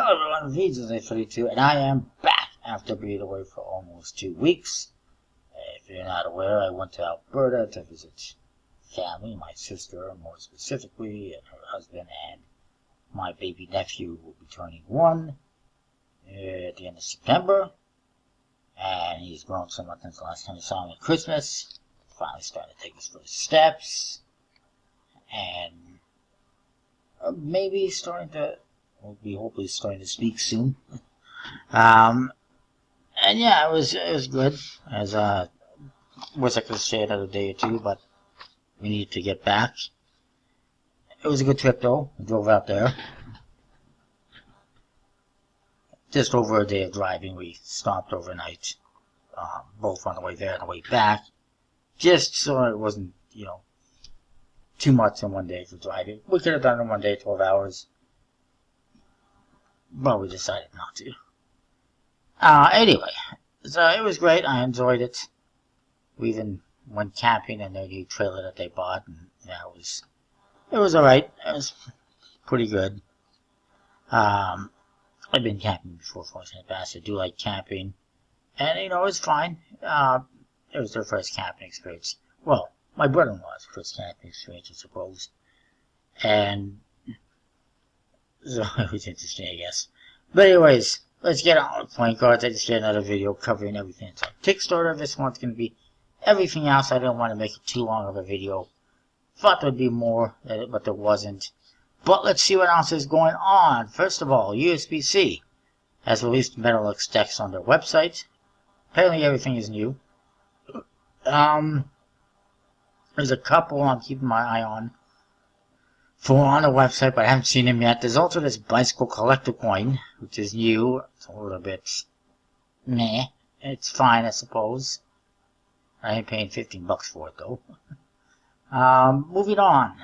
Hello everyone, VJ32, and I am back after being away for almost 2 weeks. If you're not aware, I went to Alberta to visit family, my sister more specifically, and her husband, and my baby nephew will be turning 1 at the end of September. And he's grown so much since the last time I saw him at Christmas. Finally starting to take his first steps. And maybe starting to... we'll be hopefully starting to speak soon. And yeah, it was good. As wish I could stay another day or two, but we needed to get back. It was a good trip though. We drove out there. Just over a day of driving. We stopped overnight, both on the way there and the way back, just so it wasn't, too much in one day for driving. We could have done it in one day, 12 hours. But we decided not to. Anyway, so it was great. I enjoyed it. We even went camping in their new trailer that they bought, and yeah, it was alright. It was pretty good. I've been camping before, fortunately, in the past. I do like camping, and it was fine. It was their first camping experience. Well, my brother-in-law's first camping experience, I suppose, and so it was interesting, I guess. But anyways, let's get on with playing cards. I just did another video covering everything. It's on Kickstarter. This one's going to be everything else. I didn't want to make it too long of a video. Thought there'd be more, but there wasn't. But let's see what else is going on. First of all, USBC has released Metalux decks on their website. Apparently everything is new. There's a couple I'm keeping my eye on on the website, but I haven't seen them yet. There's also this bicycle collector coin, which is new. It's a little bit meh. It's fine, I suppose. I ain't paying $15 for it though. Moving on.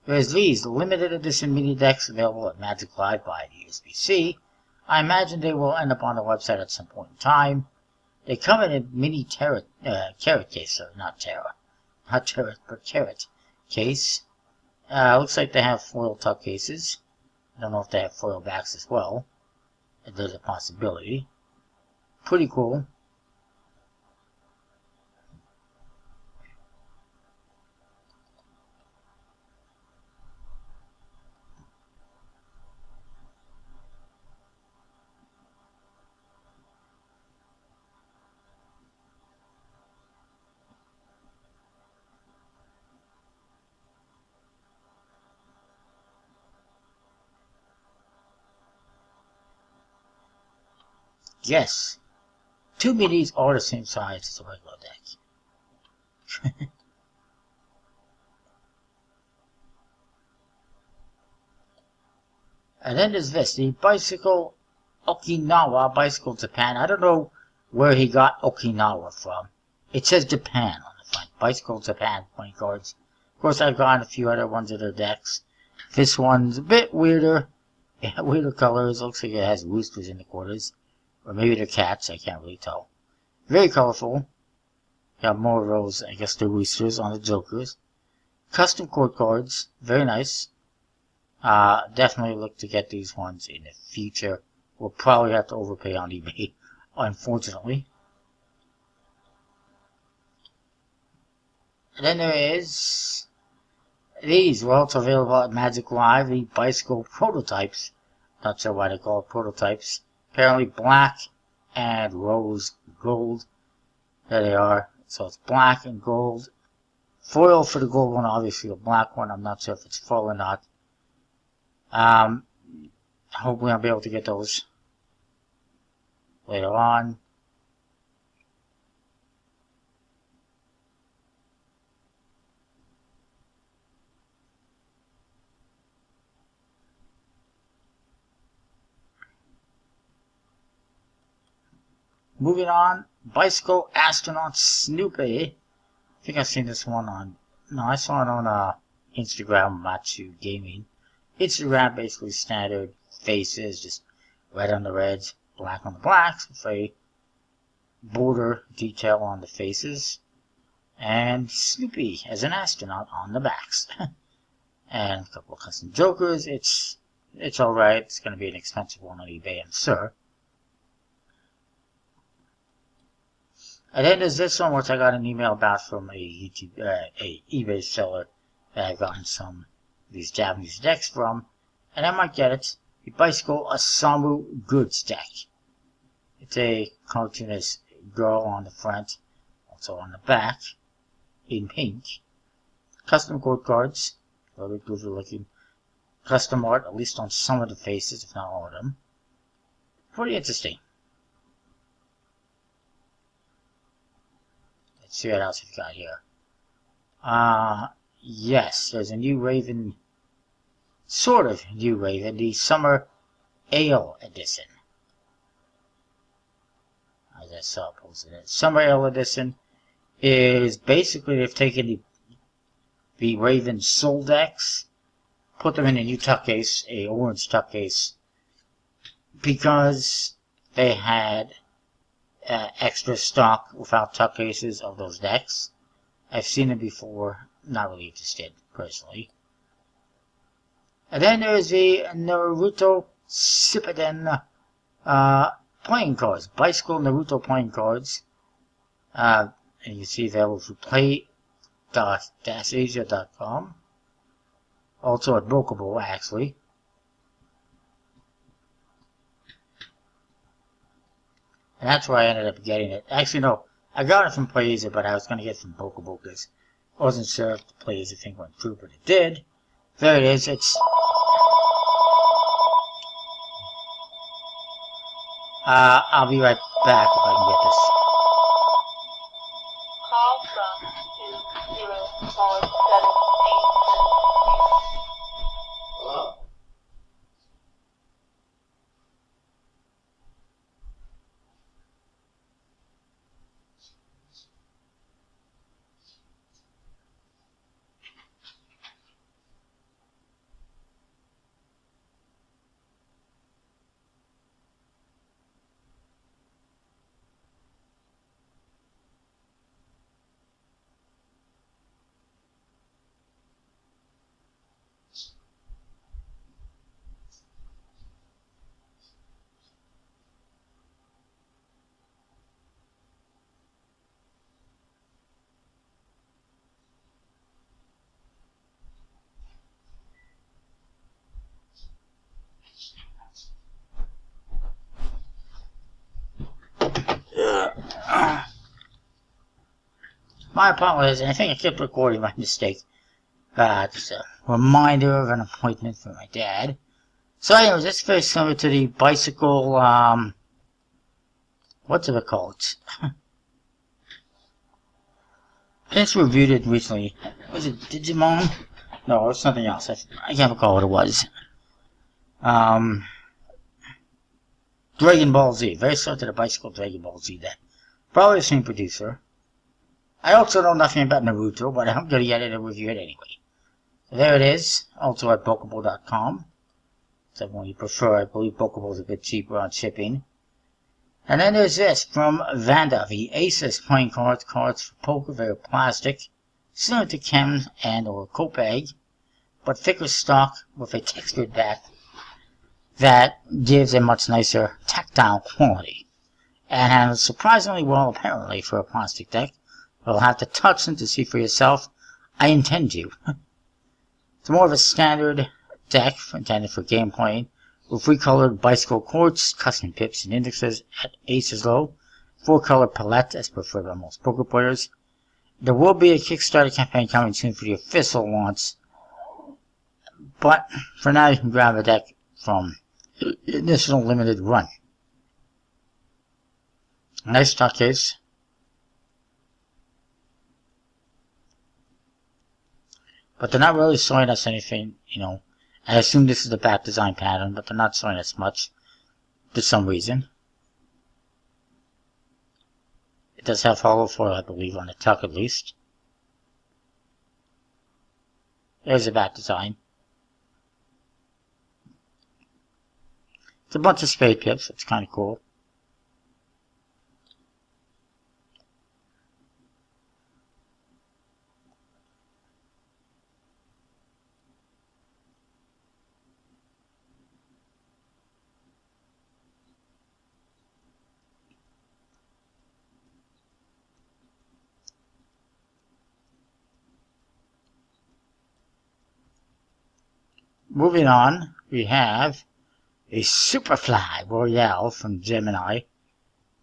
There's these limited edition mini decks available at Magic Live by the USBC. I imagine they will end up on the website at some point in time. They come in a mini carrot case, not carrot, but carrot case. Looks like they have foil tuck cases. I don't know if they have foil backs as well. There's a possibility. Pretty cool. Yes, 2 minis are the same size as a regular deck. And then there's this, the Bicycle Okinawa Bicycle Japan. I don't know where he got Okinawa from. It says Japan on the front. Bicycle Japan playing cards. Of course, I've gotten a few other ones of their decks. This one's a bit weirder. Yeah, weirder colors. Looks like it has roosters in the quarters. Or maybe they're cats, I can't really tell. Very colorful. Got more of those, I guess the roosters on the jokers. Custom court cards, very nice. Definitely look to get these ones in the future. We'll probably have to overpay on eBay, unfortunately. And then there is these. Well, it's available at Magic Live, the bicycle prototypes. Not sure why they call it prototypes. Apparently black and rose gold. There they are. So it's black and gold. Foil for the gold one, obviously the black one. I'm not sure if it's full or not. Hopefully I'll be able to get those later on. Moving on, Bicycle Astronaut Snoopy. I think I've seen this one on... No, I saw it on Instagram, Matsu Gaming. Instagram, basically standard faces, just red on the reds, black on the blacks, with a border detail on the faces. And Snoopy as an astronaut on the backs. And a couple of custom jokers. It's it's alright. It's going to be an expensive one on eBay, I'm sure. And then there's this one, which I got an email about from a eBay seller that I've gotten some of these Japanese decks from, and I might get it. The Bicycle Osamu Goods deck. It's a cartoonist girl on the front, also on the back, in pink. Custom code cards, very good looking. Custom art, at least on some of the faces, if not all of them. Pretty interesting. Let's see what else we've got here. Yes, there's a new Raven, sort of new Raven, the Summer Ale Edition. As I saw posted it. Summer Ale Edition is basically they've taken the Raven Soul decks, put them in a new tuck case, a orange tuck case, because they had extra stock without tuck cases of those decks. I've seen them before, not really interested, personally. And then there's the Naruto Shippuden playing cards, Bicycle Naruto playing cards. And you see available through play.asia.com. Also at Pokeball, actually. And that's where I ended up getting it. Actually, no, I got it from PlayAsia, but I was going to get it from Pokeball because I wasn't sure if the PlayAsia thing went through, but it did. There it is. It's I'll be right back if I can get this. Call from 20478. Hello? My apologies, I think I kept recording by mistake. Just a reminder of an appointment for my dad. So anyways, it's very similar to the Bicycle, what's it called? I just reviewed it recently. Was it Digimon? No, it was something else. I can't recall what it was. Dragon Ball Z. Very similar to the Bicycle Dragon Ball Z deck. Probably the same producer. I also know nothing about Naruto, but I'm going to get it and review it anyway. So there it is. Also at Pokeball.com. So when you prefer, I believe Pokeball's a bit cheaper on shipping. And then there's this from Vanda, the Aces playing cards for poker, very plastic, similar to Chem and or Copeg, but thicker stock with a textured back that gives a much nicer tactile quality. And handles surprisingly well apparently for a plastic deck. You'll have to touch them to see for yourself. I intend to. It's more of a standard deck intended for game playing, with 3-colored bicycle quartz, custom pips and indexes at Aces low, 4-color palette as preferred by most poker players. There will be a Kickstarter campaign coming soon for the official launch, but for now you can grab a deck from the initial limited run. Nice stock case. But they're not really showing us anything, you know. I assume this is the back design pattern, but they're not showing us much for some reason. It does have hollow foil, I believe, on the tuck at least. There's the back design. It's a bunch of spade pips. It's kind of cool. moving on, we have a Superfly Royale from Gemini.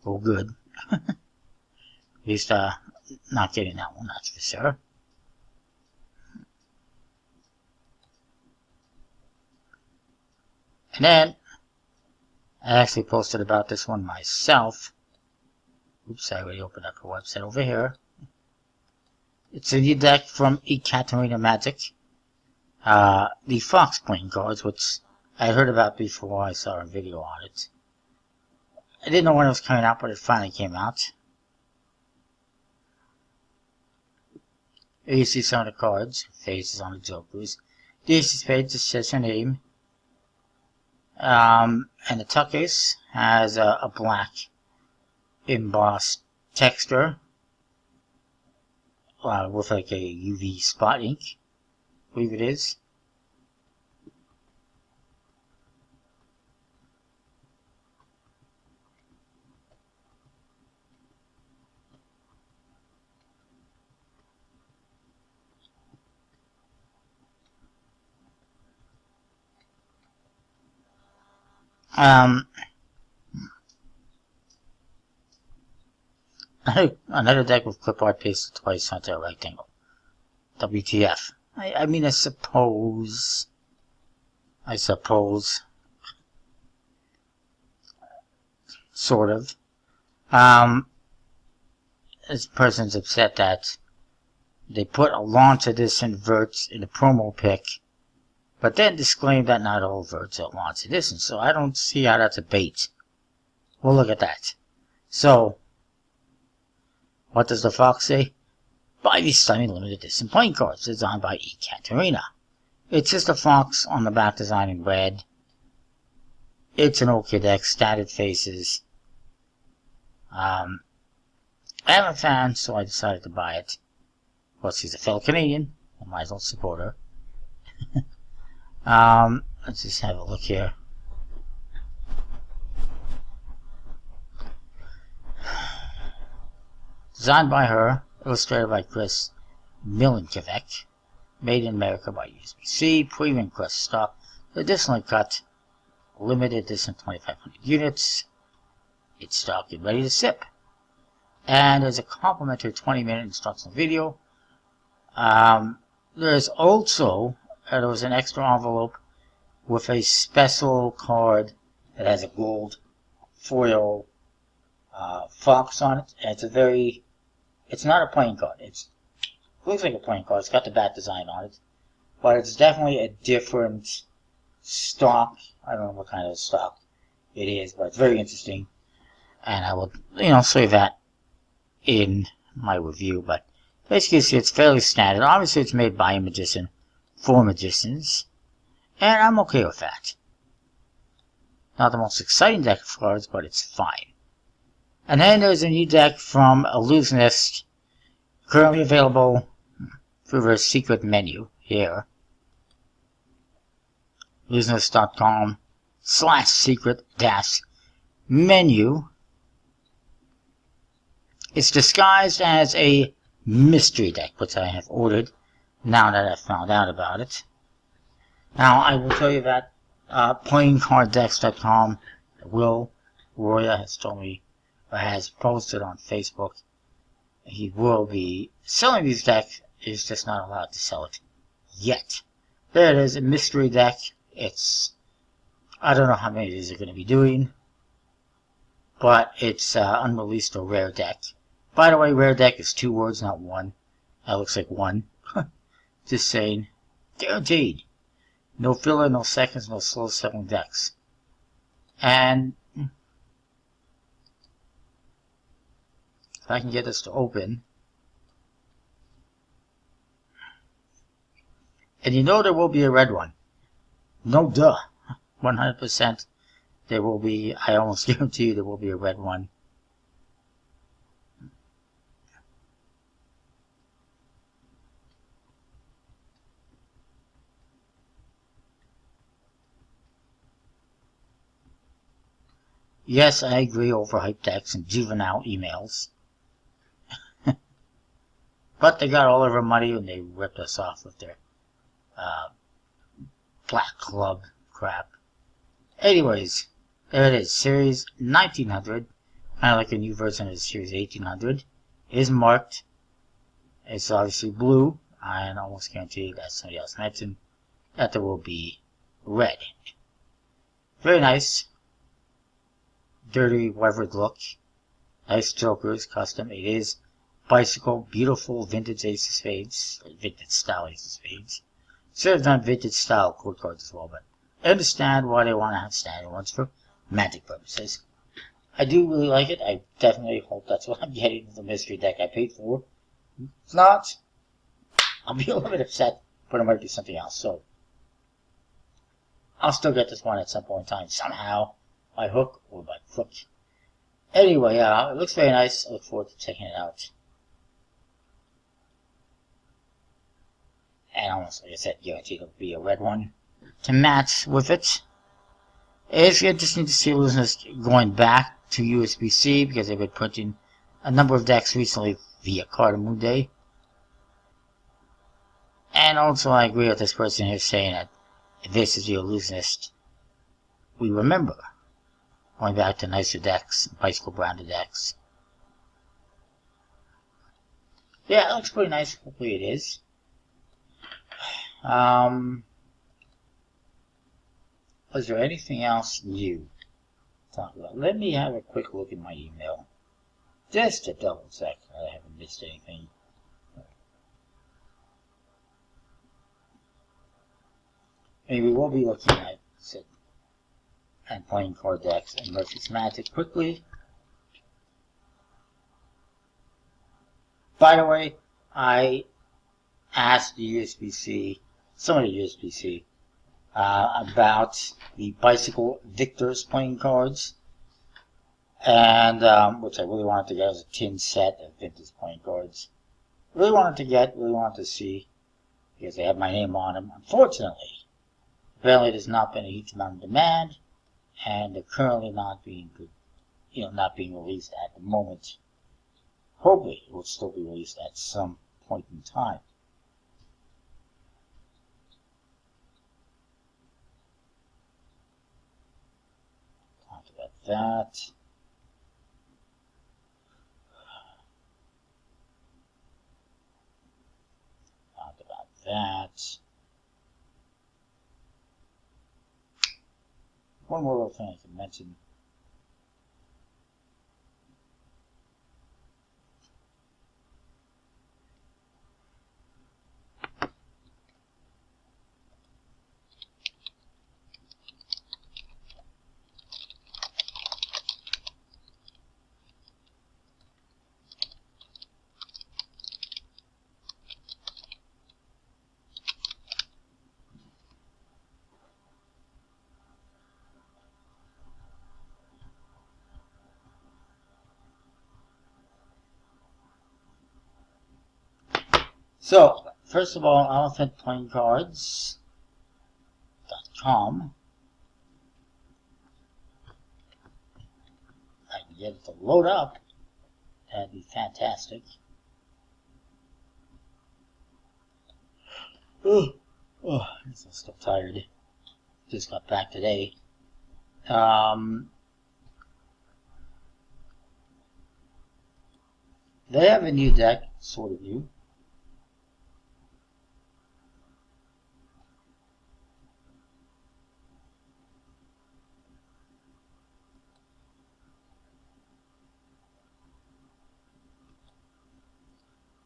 Oh, good. At least, not getting that one, that's for sure. And then, I actually posted about this one myself. Oops, I already opened up a website over here. It's a new deck from INKSTER Magic. The Fox playing cards, which I heard about before I saw a video on it. I didn't know when it was coming out, but it finally came out. Here you see some of the cards, faces on the jokers. The ace of spades just says her name. And the tuck ace has a black embossed texture with like a UV spot ink, I believe it is. Another deck with clip art pasted twice onto a rectangle. WTF. I mean, I suppose. Sort of. This person's upset that they put a launch edition verts in the promo pick, but then disclaimed that not all verts are launch edition, so I don't see how that's a bait. Well, look at that. So, what does the Fox say? Buy these stunning limited edition playing cards designed by INKSTER. It's just a fox on the back design in red. It's an okay deck, standard faces. I am a fan, so I decided to buy it. Of course, she's a fellow Canadian. I might as well support her. Let's just have a look here. Designed by her, illustrated by Chris Milankovic, made in America by USBC, premium crust stock, additionally cut, limited edition 2,500 units. It's stock and ready to sip. And there's a complimentary 20-minute instructional video. There's also, there was an extra envelope with a special card that has a gold foil fox on it. And it's not a playing card. It looks like a playing card. It's got the bat design on it. But it's definitely a different stock. I don't know what kind of stock it is, but it's very interesting. And I will, say that in my review. But basically, it's fairly standard. Obviously, it's made by a magician for magicians. And I'm okay with that. Not the most exciting deck of cards, but it's fine. And then there's a new deck from Illusionist, currently available through their secret menu here. Illusionist.com/secret-menu. It's disguised as a mystery deck, which I have ordered now that I've found out about it. Now, I will tell you that playingcarddecks.com, Will Roya has told me, or has posted on Facebook, he will be selling these decks. He's just not allowed to sell it yet. There it is, a mystery deck. I don't know how many of these are going to be doing, but it's unreleased or rare deck. By the way, rare deck is 2 words, not 1. That looks like 1. Just saying. Guaranteed. No filler, no seconds, no slow selling decks. And if I can get this to open. And there will be a red one. No duh. 100% there will be, I almost guarantee you there will be a red one. Yes, I agree, overhyped decks and juvenile emails. But they got all of our money and they ripped us off with their Black Club crap. Anyways, there it is. Series 1900. Kind of like a new version of the Series 1800. It is marked. It's obviously blue. I can almost guarantee that somebody else mentioned that there will be red. Very nice. Dirty, weathered look. Nice jokers, custom. It is bicycle, beautiful vintage ace of spades, vintage style ace of spades. Should have done vintage style court cards as well, but I understand why they want to have standard ones for magic purposes. I do really like it. I definitely hope that's what I'm getting with the mystery deck I paid for. If not, I'll be a little bit upset, but it might be something else. So I'll still get this one at some point in time, somehow, by hook or by crook. Anyway, it looks very nice. I look forward to checking it out. And almost, like I said, guaranteed it'll be a red one to match with it. It's interesting to see Illusionist going back to USBC because they've been printing a number of decks recently via Card Moon Day. And also, I agree with this person here saying that if this is the Illusionist we remember, going back to nicer decks, bicycle branded decks. Yeah, it looks pretty nice. Hopefully it is. Was there anything else new to talk about? Let me have a quick look at my email. Just to double check that I haven't missed anything. Maybe we'll be looking at and playing card decks and Murphy's Magic quickly. By the way, I asked the USBC, some of the USBC, about the Bicycle Victor's playing cards, and which I really wanted to get as a tin set of vintage playing cards. Really wanted to see, because they have my name on them. Unfortunately, apparently there's not been a huge amount of demand, and they're currently not being released at the moment. Hopefully, it will still be released at some point in time. Talk about that. Talk about that. One more little thing I can mention. So, first of all, elephantplayingcards.com. I can get it to load up. That'd be fantastic. I'm still tired. Just got back today. They have a new deck, sort of new.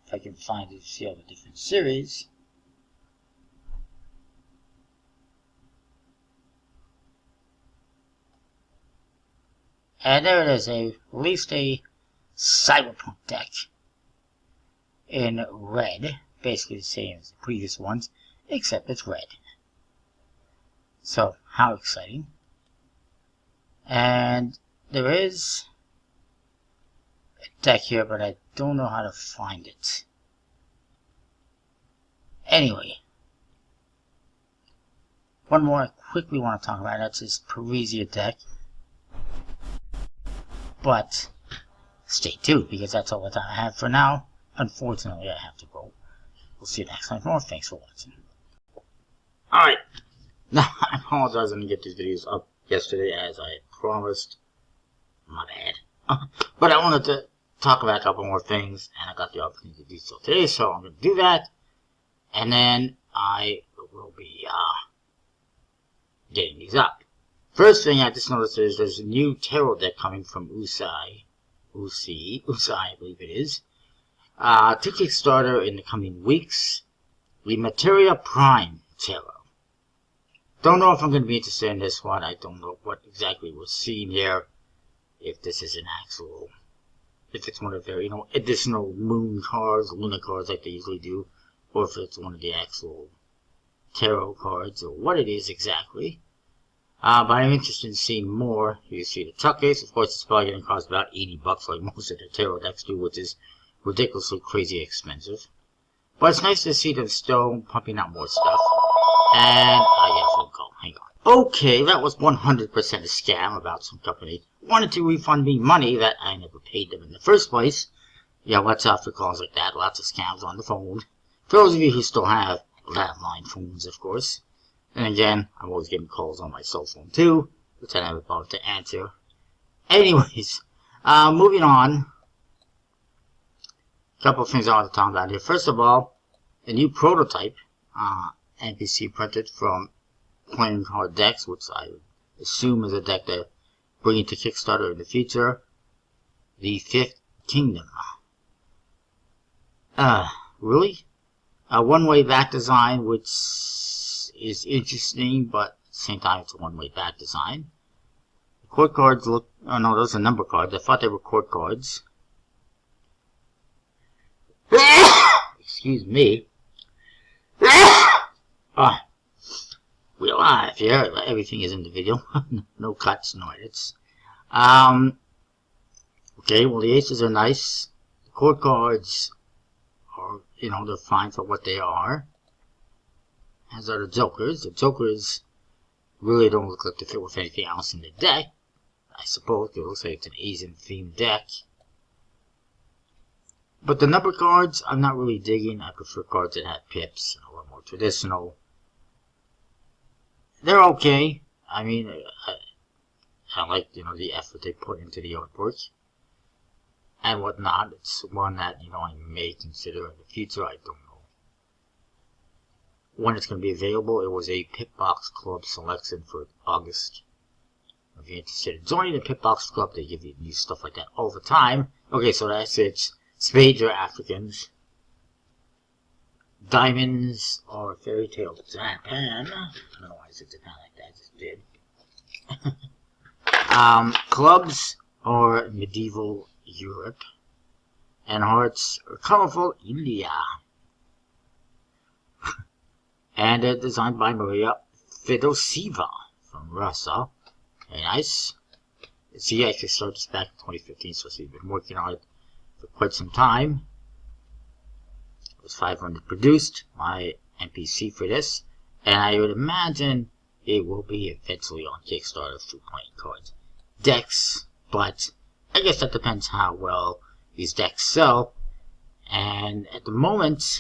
If I can find it, see all the different series. And there it is, at least a cyberpunk deck in red, basically the same as the previous ones, except it's red. So, how exciting. And there is a deck here, but I don't know how to find it. Anyway, one more I quickly want to talk about, that's this Parisia deck. But stay tuned, because that's all the time I have for now. Unfortunately, I have to go. We'll see you next time. More. Thanks for watching. Alright. Now, I apologize I didn't get these videos up yesterday as I had promised. My bad. But I wanted to talk about a couple more things, and I got the opportunity to do so today, so I'm going to do that. And then I will be getting these up. First thing I just noticed is there's a new tarot deck coming from USI, I believe it is, to Kickstarter in the coming weeks. The Materia Prime Tarot. Don't know if I'm going to be interested in this one. I don't know what exactly we're seeing here. If this is an actual, if it's one of their, additional moon cards, lunar cards like they usually do, or if it's one of the actual tarot cards, or what it is exactly. But I'm interested in seeing more. You see the tuck case. Of course, it's probably going to cost about $80 like most of the tarot decks do, which is ridiculously crazy expensive. But it's nice to see them still pumping out more stuff. And I guess we'll go. Hang on. Okay, that was 100% a scam about some company wanted to refund me money that I never paid them in the first place. Yeah, watch out for calls like that. Lots of scams on the phone. For those of you who still have landline phones, of course. And again, I'm always getting calls on my cell phone too, which I never bothered to answer. Anyways, moving on. A couple of things I want to talk about here. First of all, a new prototype, NPC printed from playing card decks, which I would assume is a deck they're bringing to Kickstarter in the future. The Fifth Kingdom. Really? A one-way back design, which is interesting, but at the same time it's a one-way back design. The court cards look, oh no, those are number cards. I thought they were court cards. Excuse me. We're live here. Everything is in the video. No cuts, no edits. Okay, well the aces are nice. The court cards are, they're fine for what they are. As are the jokers. The jokers really don't look like they fit with anything else in the deck. I suppose it looks like it's an Asian themed deck. But the number cards, I'm not really digging. I prefer cards that have pips, a little more traditional. They're okay. I mean, I like, the effort they put into the artwork and whatnot. It's one that, I may consider in the future. I don't know when it's going to be available. It was a Pitbox Club selection for August. If you're interested in joining the Pitbox Club, they give you new stuff like that all the time. Okay, so that's it. Spades are Africans. Diamonds are fairy tale Japan. I don't know why I said Japan like that. I just did. Clubs are medieval Europe. And hearts are colorful India. And they're designed by Maria Fedoseva from Russia. Very nice. See, I actually started this back in 2015, so we've been working on it for quite some time. It was 500 produced, my NPC for this, and I would imagine it will be eventually on Kickstarter through playing cards decks, but I guess that depends how well these decks sell. And at the moment,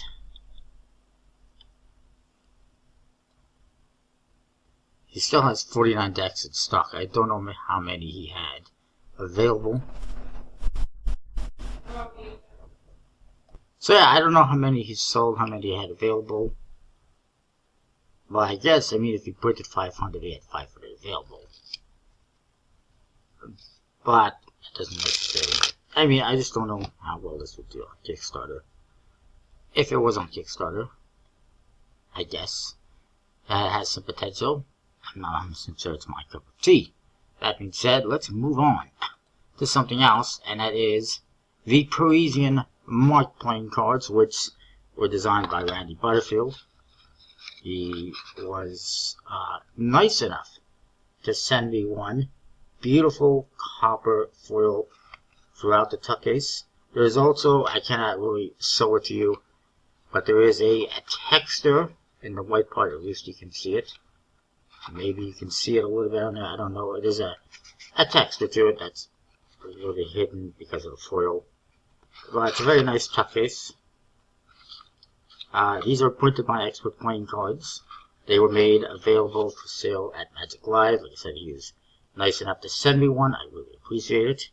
he still has 49 decks in stock. I don't know how many he had available. So yeah, I don't know how many he sold, how many he had available. Well, I guess, if he printed 500, he had 500 available. But it doesn't necessarily. I just don't know how well this would do on Kickstarter. If it was on Kickstarter, I guess that has some potential. I'm not 100% sure it's my cup of tea. That being said, let's move on to something else, and that is the Parisian Mark playing cards, which were designed by Randy Butterfield. He was nice enough to send me one beautiful copper foil throughout the tuck case. There is also, I cannot really show it to you, but there is a INKSTER in the white part. At least you can see it. Maybe you can see it a little bit on there. I don't know. It is a texture to it that's a little bit hidden because of the foil. But it's a very nice tuck case. These are printed by Expert Playing Cards. They were made available for sale at Magic Live. Like I said, he was nice enough to send me one. I really appreciate it.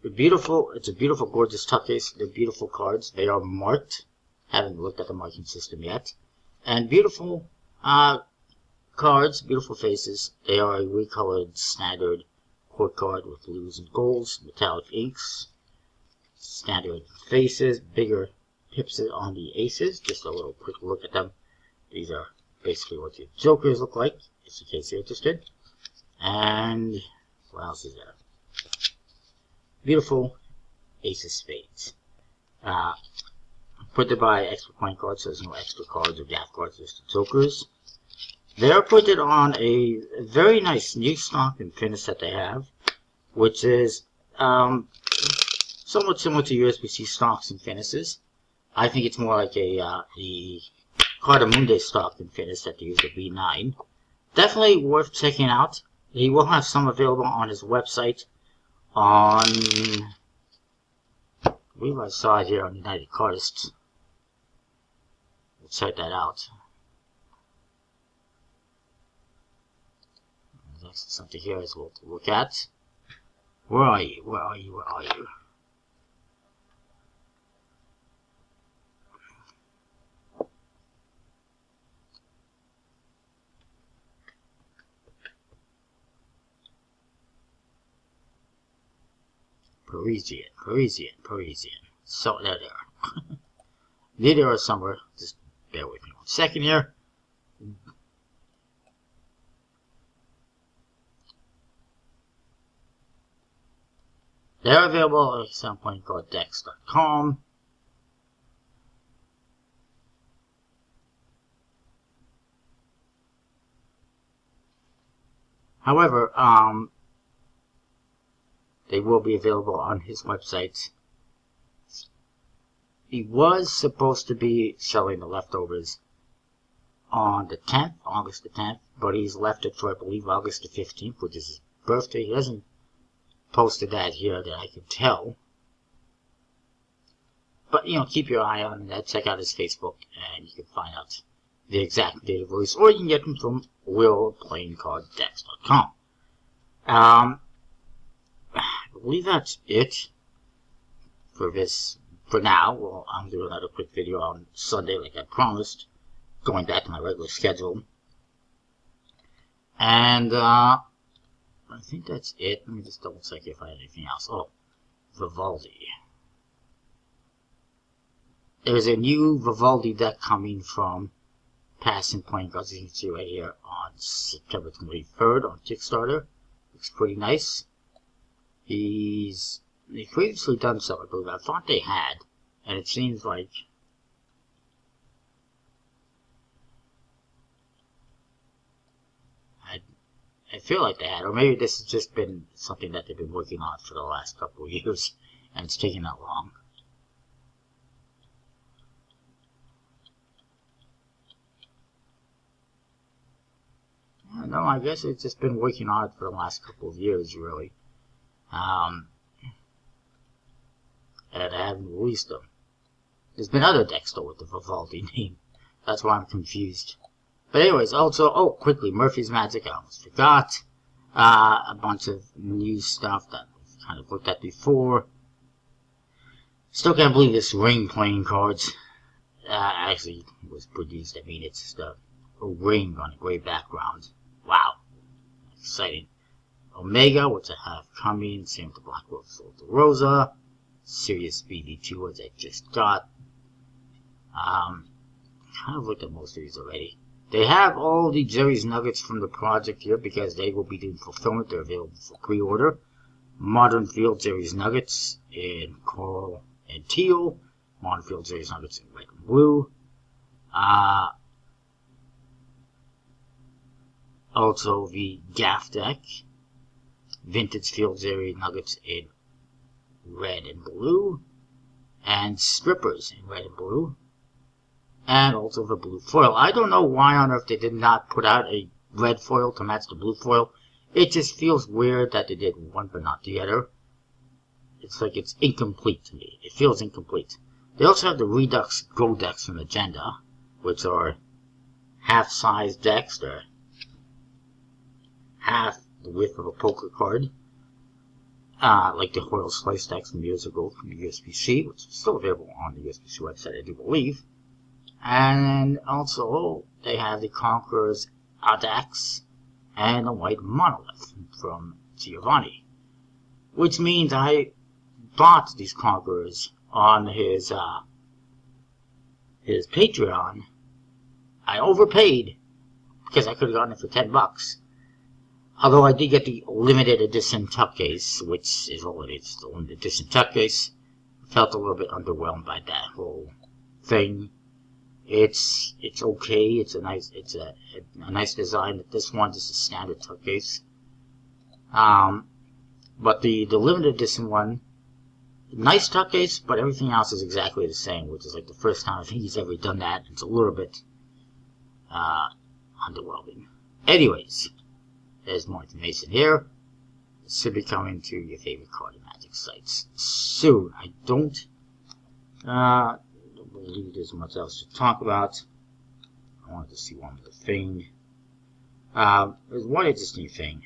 They're beautiful. It's a beautiful, gorgeous tuck case. They're beautiful cards. They are marked. Haven't looked at the marking system yet. And beautiful cards, beautiful faces. They are a recolored standard court card with blues and golds, metallic inks, standard faces, bigger pips on the aces. Just a little quick look at them. These are basically what the jokers look like, just in case you're interested. And what else is there? Beautiful ace of spades. Printed by extra coin cards, so there's no extra cards or gap cards, just the jokers. They're printed on a very nice new stock and finish that they have, which is somewhat similar to USBC stocks and finishes. I think it's more like a the Cardamundi stock and finish that they use, the B9. Definitely worth checking out. He will have some available on his website on, I believe I saw it here on United Cardists. Let's check that out. There's something here as well to look at. Where are you? Where are you? Where are you? Parisian. So there. Near there or somewhere. Just bear with me 1 second here. They're available at soundpointguarddex.com. However, they will be available on his website. He was supposed to be selling the leftovers on the 10th, August the 10th, but he's left it for, I believe, August the 15th, which is his birthday. He hasn't posted that here that I can tell. But, you know, keep your eye on that. Check out his Facebook, and you can find out the exact date of release, or you can get them from willplayingcarddex.com. I believe that's it for this for now. Well, I'm doing another quick video on Sunday like I promised, going back to my regular schedule. And I think that's it. Let me just double check if I had anything else. Oh, Vivaldi. There's a new Vivaldi deck coming from Passing Playing Cards, as you can see right here, on September 23rd on Kickstarter. Looks pretty nice. They've previously done so, I believe. I thought they had, and it seems like I feel like they had, or maybe this has just been something that they've been working on for the last couple of years, and it's taking that long. No, I guess it's just been working on it for the last couple of years, really. And I haven't released them. There's been other decks though with the Vivaldi name. That's why I'm confused. But anyways, also, oh, quickly, Murphy's Magic, I almost forgot. A bunch of new stuff that we've kind of looked at before. Still can't believe this ring playing cards actually was produced. I mean, it's just a ring on a gray background. Wow. Exciting. Omega, which I have coming. Same with the Black Rose Rosa. Sirius BD2, which I just got. Kind of looked at most of these already. They have all the Jerry's Nuggets from the project here because they will be doing fulfillment. They're available for pre-order. Modern Field Jerry's Nuggets in coral and teal. Modern Field Jerry's Nuggets in red and blue. Also the Gaff deck. Vintage Field Jerry Nuggets in red and blue. And Strippers in red and blue. And also the blue foil. I don't know why on earth they did not put out a red foil to match the blue foil. It just feels weird that they did one but not the other. It's like it's incomplete to me. It feels incomplete. They also have the Redux Gold decks from Agenda, which are half-size decks. They're half the width of a poker card. Like the Hoyle Slice decks from years ago from the USBC, which is still available on the USBC website, I do believe. And also, they have the Conqueror's decks and the White Monolith from Giovanni. Which means I bought these Conquerors on his Patreon. I overpaid because I could have gotten it for $10. Although I did get the limited edition tuck case, which is all it is, the limited edition tuck case. I felt a little bit underwhelmed by that whole thing. It's okay. It's a nice design. This one is a standard tuck case. But the limited edition one, nice tuck case, but everything else is exactly the same, which is like the first time I think he's ever done that. It's a little bit underwhelming. Anyways, there's more information here. It should be coming to your favorite card and Magic sites soon. I don't believe there's much else to talk about. I wanted to see one other thing. There's one interesting thing.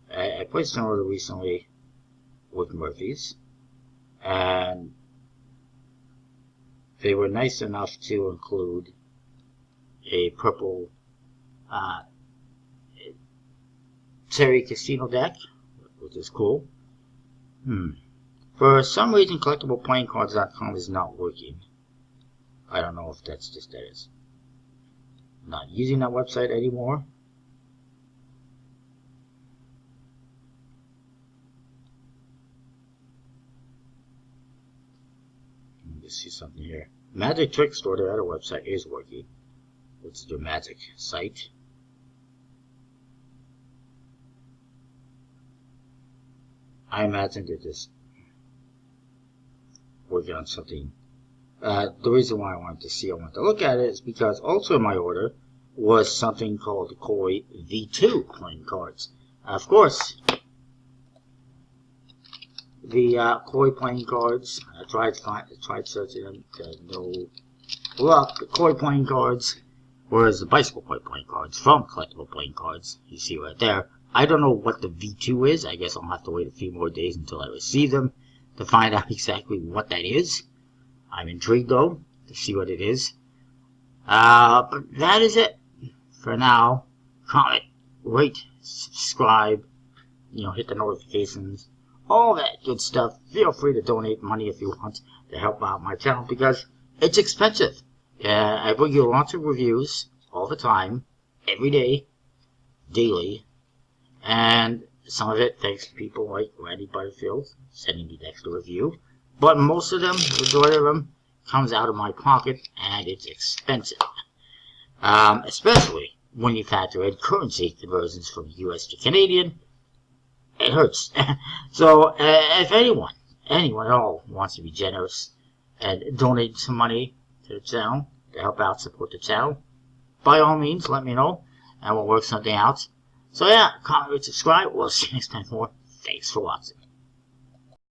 I placed an order recently with Murphy's, and they were nice enough to include a purple Cherry Casino deck, which is cool. For some reason, collectibleplayingcards.com is not working. I don't know if that's just that it's not using that website anymore. Let me see something here. Magic Trick Store, their other website, is working. Which is their Magic site. I imagine they're just working on something. The reason why I wanted to look at it is because also in my order was something called the Koi V2 playing cards. Of course, the Koi playing cards, I tried searching them, no luck. The Koi playing cards, whereas the Bicycle Koi playing cards from Collectible Playing Cards, you see right there. I don't know what the V2 is. I guess I'll have to wait a few more days until I receive them to find out exactly what that is. I'm intrigued though to see what it is. But that is it for now. Comment, rate, subscribe, hit the notifications, all that good stuff. Feel free to donate money if you want to help out my channel because it's expensive. I bring you lots of reviews all the time, every day, daily. And some of it thanks to people like Randy Butterfield sending me the extra review. But most of them, the majority of them, comes out of my pocket and it's expensive. Especially when you factor in currency conversions from US to Canadian. It hurts. So if anyone at all wants to be generous and donate some money to the channel to help out support the channel, by all means let me know and we'll work something out. So yeah, comment, rate, subscribe. We'll see you next time for more. Thanks for watching.